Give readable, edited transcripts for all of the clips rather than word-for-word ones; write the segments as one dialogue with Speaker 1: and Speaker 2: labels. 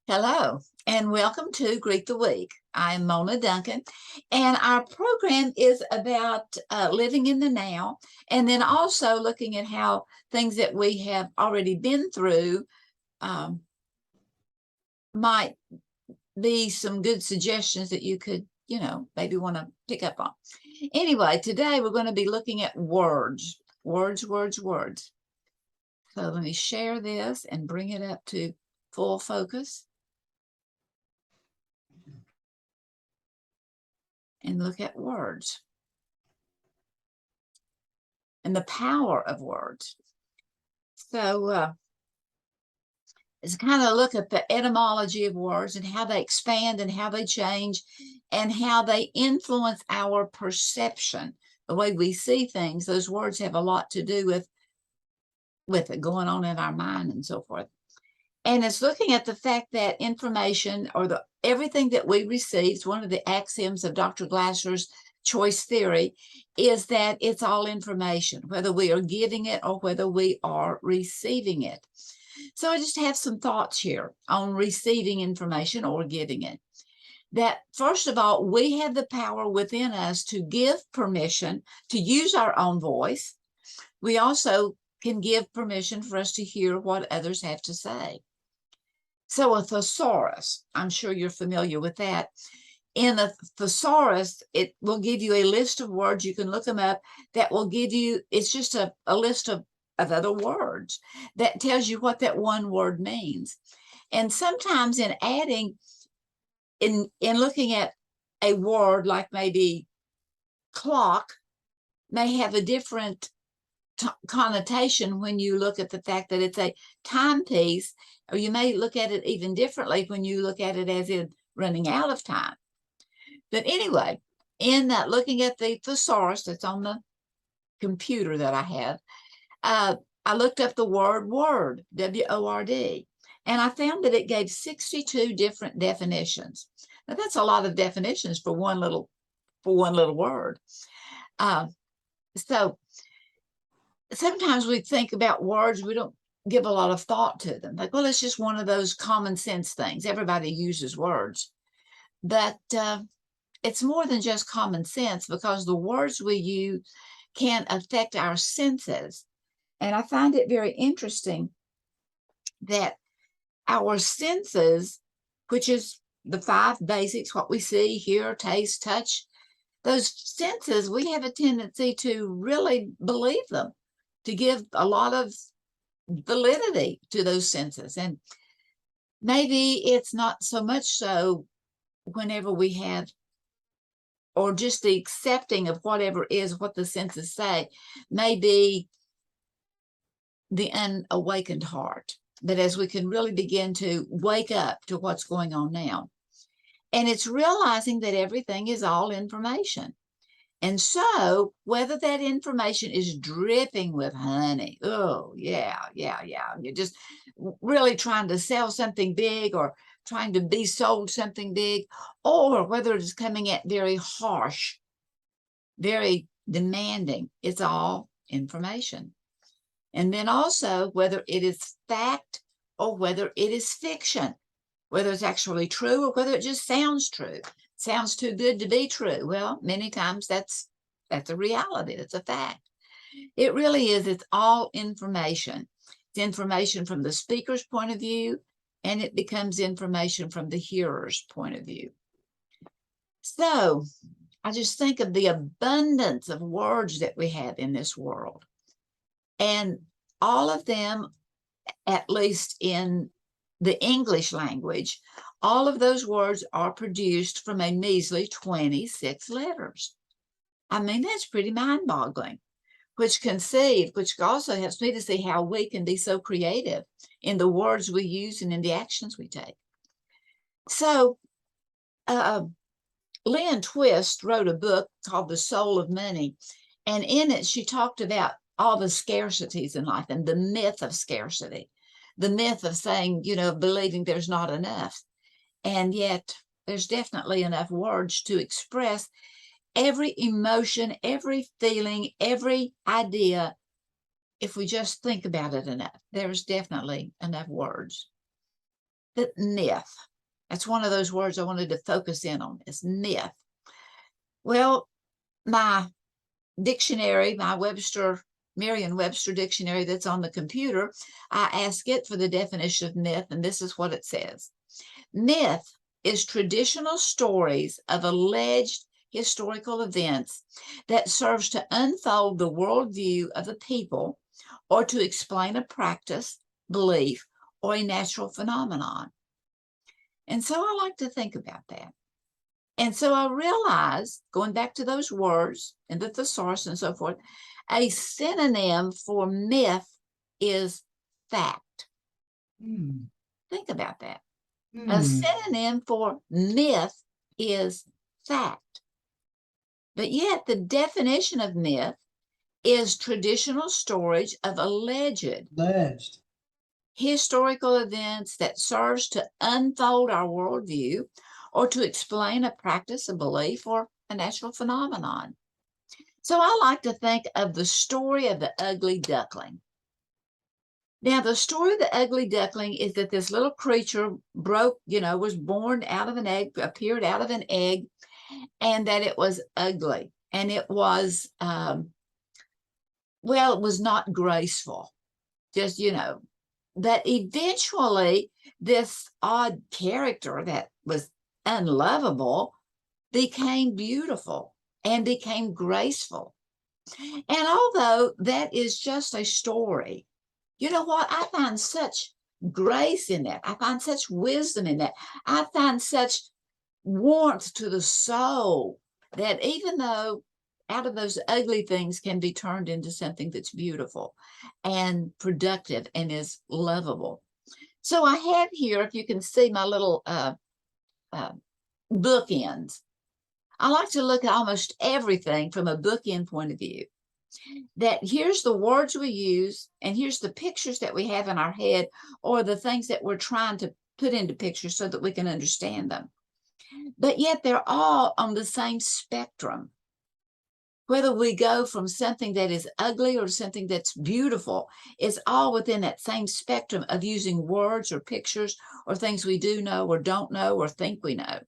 Speaker 1: Hello, and welcome to Greet the Week. I'm Mona Duncan, and our program is about living in the now, and then also looking at how things that we have already been through um, might be some good suggestions that you could, maybe want to pick up on. Anyway, today we're going to be looking at words, words. So let me share this and bring it up to full focus. And look at words and the power of words. So it's kind of look at the etymology of words and how they expand and how they change and how they influence our perception, the way we see things. Those words have a lot to do with it going on in our mind and so forth. And it's looking at the fact that information or everything that we receive, one of the axioms of Dr. Glasser's choice theory is that it's all information, whether we are giving it or whether we are receiving it. So I just have some thoughts here on receiving information or giving it. That first of all, we have the power within us to give permission to use our own voice. We also can give permission for us to hear what others have to say. So a thesaurus, I'm sure you're familiar with that. In a thesaurus, it will give you a list of words. You can look them up. That will give you, it's just a list of other words that tells you what that one word means. And sometimes in adding, in looking at a word like maybe clock may have a different connotation when you look at the fact that it's a timepiece, or you may look at it even differently when you look at it as in running out of time. But anyway, in that, looking at the thesaurus that's on the computer that I have, I looked up the word word, W-O-R-D, and I found that it gave 62 different definitions. Now that's a lot of definitions for one little word. So sometimes we think about words, we don't give a lot of thought to them. Like, well, it's just one of those common sense things. Everybody uses words. But it's more than just common sense, because the words we use can affect our senses. And I find it very interesting that our senses, which is the five basics, what we see, hear, taste, touch, those senses, we have a tendency to really believe them, to give a lot of validity to those senses. And maybe it's not so much so whenever we have, or just the accepting of whatever is what the senses say, maybe the unawakened heart. But as we can really begin to wake up to what's going on now, and it's realizing that everything is all information. And so whether that information is dripping with honey, oh, yeah, you're just really trying to sell something big or trying to be sold something big, or whether it is coming at very harsh, very demanding, it's all information. And then also whether it is fact or whether it is fiction, whether it's actually true or whether it just sounds true. Sounds too good to be true. Well, many times that's a reality. That's a fact. It really is. It's all information. It's information from the speaker's point of view, and it becomes information from the hearer's point of view. So I just think of the abundance of words that we have in this world. And all of them, at least in the English language, all of those words are produced from a measly 26 letters. I mean, that's pretty mind-boggling, which also helps me to see how we can be so creative in the words we use and in the actions we take. So Lynn Twist wrote a book called The Soul of Money, and in it she talked about all the scarcities in life and the myth of scarcity, the myth of saying, believing there's not enough. And yet there's definitely enough words to express every emotion, every feeling, every idea. If we just think about it enough, there's definitely enough words. The myth. That's one of those words I wanted to focus in on, is myth. Well, my dictionary, my Merriam-Webster dictionary that's on the computer, I ask it for the definition of myth, and this is what it says. Myth is traditional stories of alleged historical events that serves to unfold the worldview of a people or to explain a practice, belief, or a natural phenomenon. And so I like to think about that. And so I realized, going back to those words and the thesaurus and so forth, a synonym for myth is fact. Think about that. A synonym for myth is fact. But yet the definition of myth is traditional storage of alleged historical events that serves to unfold our worldview or to explain a practice, a belief, or a natural phenomenon. So I like to think of the story of the ugly duckling. Now, the story of the ugly duckling is that this little creature was born out of an egg, appeared out of an egg, and that it was ugly. And it was, it was not graceful, just, But eventually, this odd character that was unlovable became beautiful and became graceful. And although that is just a story, you know what? I find such grace in that. I find such wisdom in that. I find such warmth to the soul that even though out of those ugly things can be turned into something that's beautiful and productive and is lovable. So I have here, if you can see my little bookends. I like to look at almost everything from a bookend point of view. That here's the words we use, and here's the pictures that we have in our head, or the things that we're trying to put into pictures so that we can understand them. But yet they're all on the same spectrum. Whether we go from something that is ugly or something that's beautiful, it's all within that same spectrum of using words or pictures or things we do know or don't know or think we know.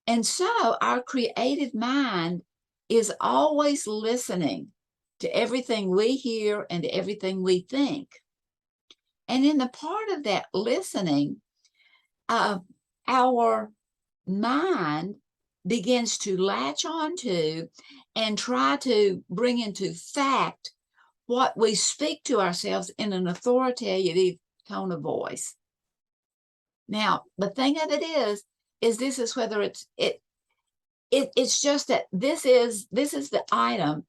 Speaker 1: And so our creative mind is always listening to everything we hear and to everything we think. And in the part of that listening, our mind begins to latch onto and try to bring into fact what we speak to ourselves in an authoritative tone of voice. Now, the thing of it is this is whether it's just that this is the item,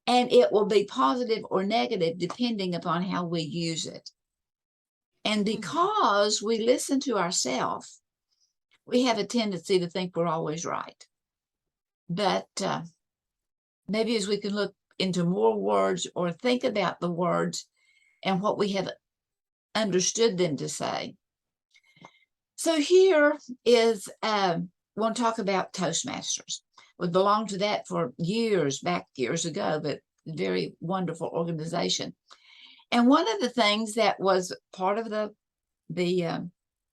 Speaker 1: and it will be positive or negative depending upon how we use it. And because we listen to ourselves, we have a tendency to think we're always right. But maybe as we can look into more words or think about the words and what we have understood them to say. So here is, we'll talk about Toastmasters. We belonged to that for years ago, but very wonderful organization. And one of the things that was part of the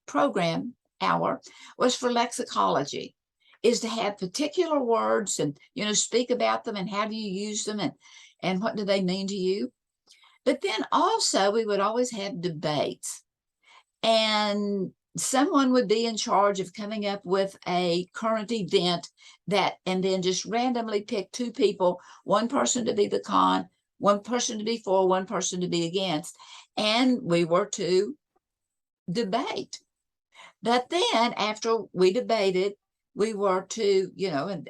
Speaker 1: program hour was for lexicology, is to have particular words and, speak about them and how do you use them and what do they mean to you. But then also we would always have debates, and someone would be in charge of coming up with a current event and then just randomly pick two people, one person to be the con, one person to be for, one person to be against. And we were to debate. But then after we debated, we were to,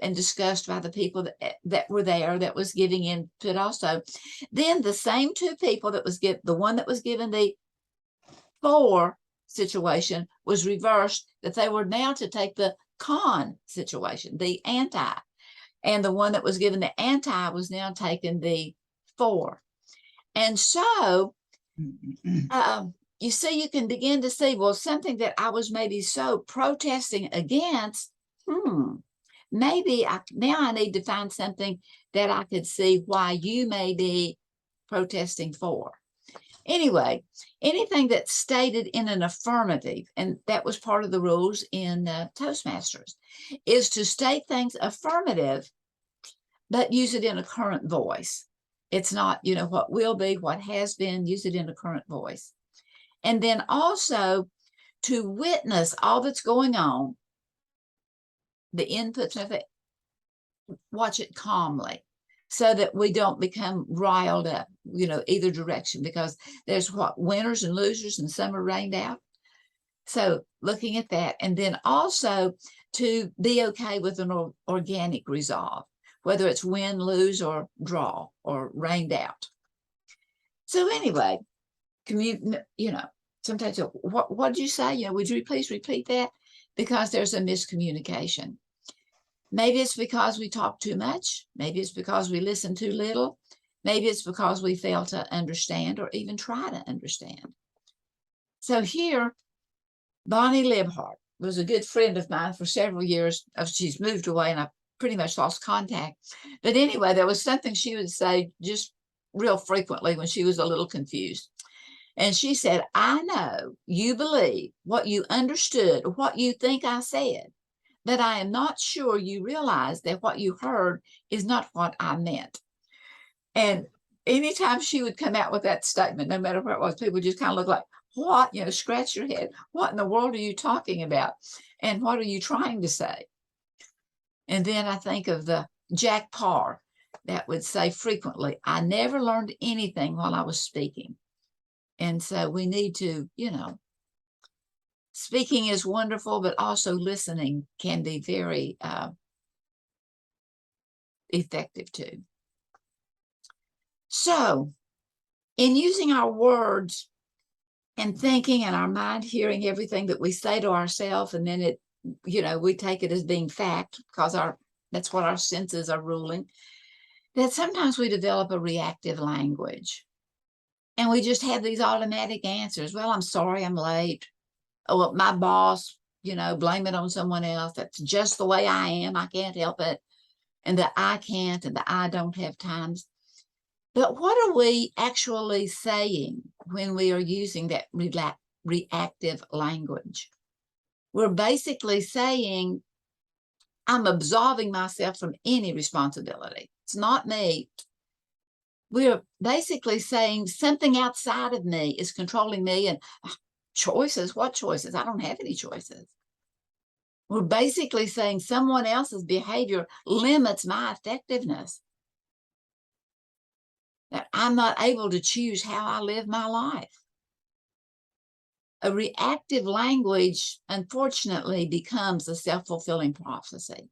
Speaker 1: and discussed by the people that were there, that was giving input also. Then the same two people the one that was given the for situation was reversed, that they were now to take the con situation, the anti, and the one that was given the anti was now taking the for. And so you see, you can begin to see, well, something that I was maybe so protesting against, maybe now I need to find something that I could see why you may be protesting for. Anyway, anything that's stated in an affirmative, and that was part of the rules in Toastmasters, is to state things affirmative, but use it in a current voice. It's not, what will be, what has been, use it in a current voice. And then also to witness all that's going on, the inputs of it, watch it calmly so that we don't become riled up, either direction, because there's winners and losers, and some are rained out. So looking at that, and then also to be okay with an organic resolve, whether it's win, lose, or draw, or rained out. So anyway, sometimes, what did you say? Would you please repeat that? Because there's a miscommunication. Maybe it's because we talk too much. Maybe it's because we listen too little. Maybe it's because we fail to understand or even try to understand. So here, Bonnie Libhart was a good friend of mine for several years. She's moved away and I pretty much lost contact. But anyway, there was something she would say just real frequently when she was a little confused. And she said, I know you believe what you understood, what you think I said, but I am not sure you realize that what you heard is not what I meant. And anytime she would come out with that statement, no matter what it was, people just kind of look like, what? Scratch your head. What in the world are you talking about? And what are you trying to say? And then I think of the Jack Parr that would say frequently, I never learned anything while I was speaking. And so we need to, speaking is wonderful, but also listening can be very effective too. So in using our words and thinking and our mind hearing everything that we say to ourselves, and then we take it as being fact because that's what our senses are ruling, that sometimes we develop a reactive language. And we just have these automatic answers. Well, I'm sorry, I'm late. Oh, well, my boss, blame it on someone else. That's just the way I am. I can't help it. And the I can't and the I don't have times. But what are we actually saying when we are using that reactive language? We're basically saying, I'm absolving myself from any responsibility. It's not me. We're basically saying something outside of me is controlling me, and choices, what choices? I don't have any choices. We're basically saying someone else's behavior limits my effectiveness. That I'm not able to choose how I live my life. A reactive language, unfortunately, becomes a self-fulfilling prophecy.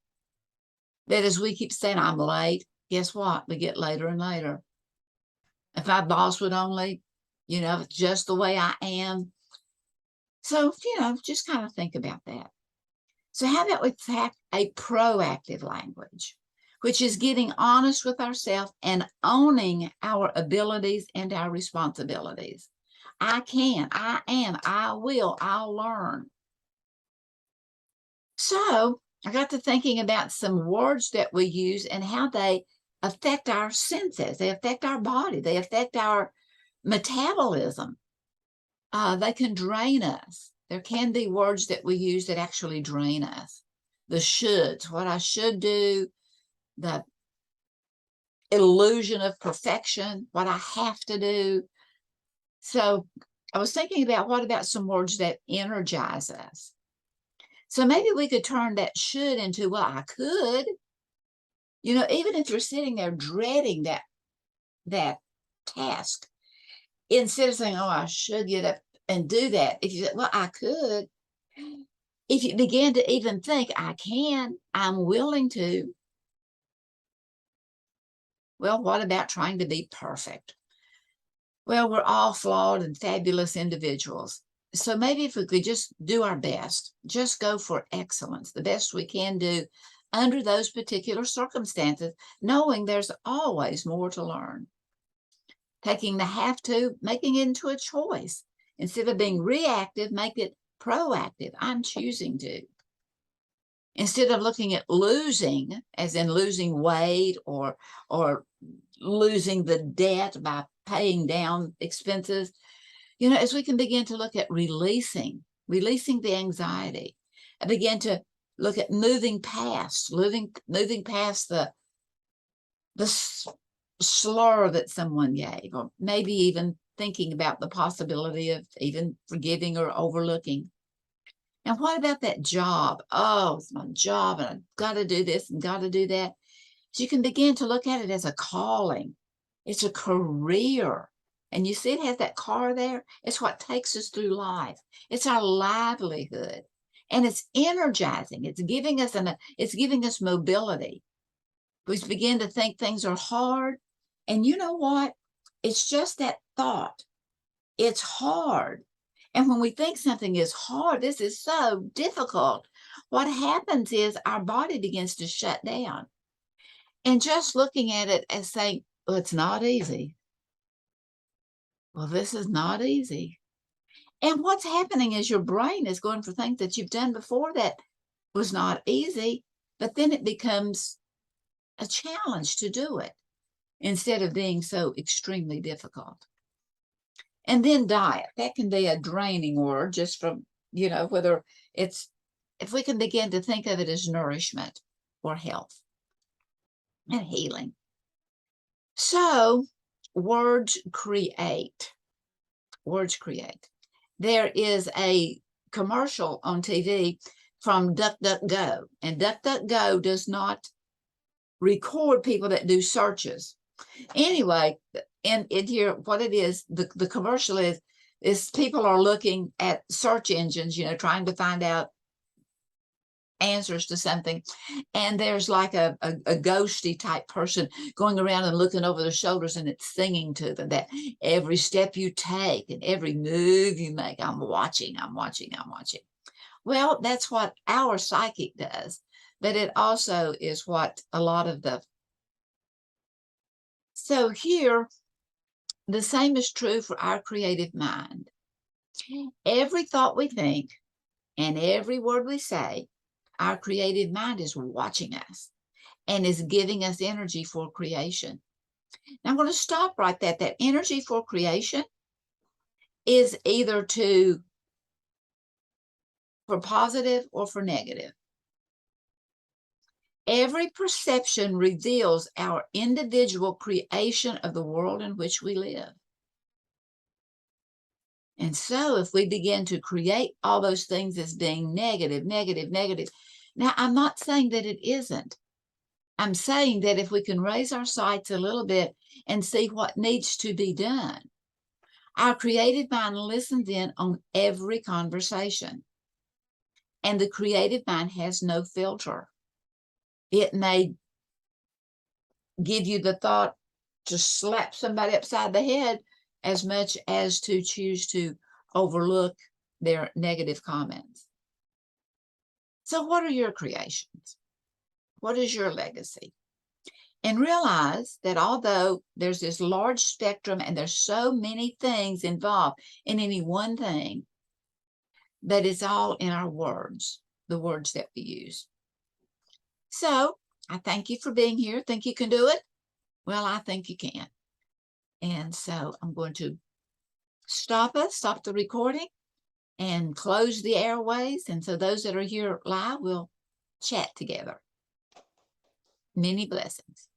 Speaker 1: That as we keep saying, I'm late, guess what? We get later and later. If my boss would only, just the way I am. So, just kind of think about that. So how about we have a proactive language, which is getting honest with ourselves and owning our abilities and our responsibilities. I can, I am, I will, I'll learn. So I got to thinking about some words that we use and how they affect our senses. They affect our body. They affect our metabolism. They can drain us. There can be words that we use that actually drain us. The shoulds, what I should do, the illusion of perfection, what I have to do. So I was thinking about what about some words that energize us? So maybe we could turn that should into, well, I could. Even if you're sitting there dreading that task, instead of saying, oh, I should get up and do that, if you say, well, I could, if you begin to even think, I can, I'm willing to, well, what about trying to be perfect? Well, we're all flawed and fabulous individuals. So maybe if we could just do our best, just go for excellence, the best we can do under those particular circumstances, knowing there's always more to learn. Taking the have to, making it into a choice. Instead of being reactive, make it proactive. I'm choosing to. Instead of looking at losing, as in losing weight or losing the debt by paying down expenses, as we can begin to look at releasing the anxiety, and begin to look at moving past the slur that someone gave, or maybe even thinking about the possibility of even forgiving or overlooking. Now, what about that job? Oh, it's my job, and I've got to do this and got to do that. So you can begin to look at it as a calling. It's a career. And you see it has that car there? It's what takes us through life. It's our livelihood. And it's energizing. It's giving us mobility. We begin to think things are hard. And you know what? It's just that thought. It's hard. And when we think something is hard, this is so difficult, what happens is our body begins to shut down. And just looking at it as saying, well, it's not easy. Well, this is not easy. And what's happening is your brain is going for things that you've done before that was not easy, but then it becomes a challenge to do it instead of being so extremely difficult. And then diet, that can be a draining word just from, whether if we can begin to think of it as nourishment or health and healing. So words create. Words create. There is a commercial on TV from DuckDuckGo, and DuckDuckGo does not record people that do searches. Anyway, and here, what it is, the commercial is people are looking at search engines, trying to find out answers to something, and there's like a ghosty type person going around and looking over their shoulders, and it's singing to them that every step you take and every move you make, I'm watching. Well, that's what our psychic does, but it also is what a lot of so here, the same is true for our creative mind. Every thought we think and every word we say, our creative mind is watching us and is giving us energy for creation. Now I'm going to stop right there. That energy for creation is either for positive or for negative. Every perception reveals our individual creation of the world in which we live. And so if we begin to create all those things as being negative, now I'm not saying that it isn't. I'm saying that if we can raise our sights a little bit and see what needs to be done, our creative mind listens in on every conversation. And the creative mind has no filter. It may give you the thought to slap somebody upside the head as much as to choose to overlook their negative comments. So what are your creations? What is your legacy? And realize that although there's this large spectrum and there's so many things involved in any one thing, that it's all in our words, the words that we use. So I thank you for being here. Think you can do it? Well, I think you can. And so I'm going to stop the recording and close the airways. And so those that are here live will chat together. Many blessings.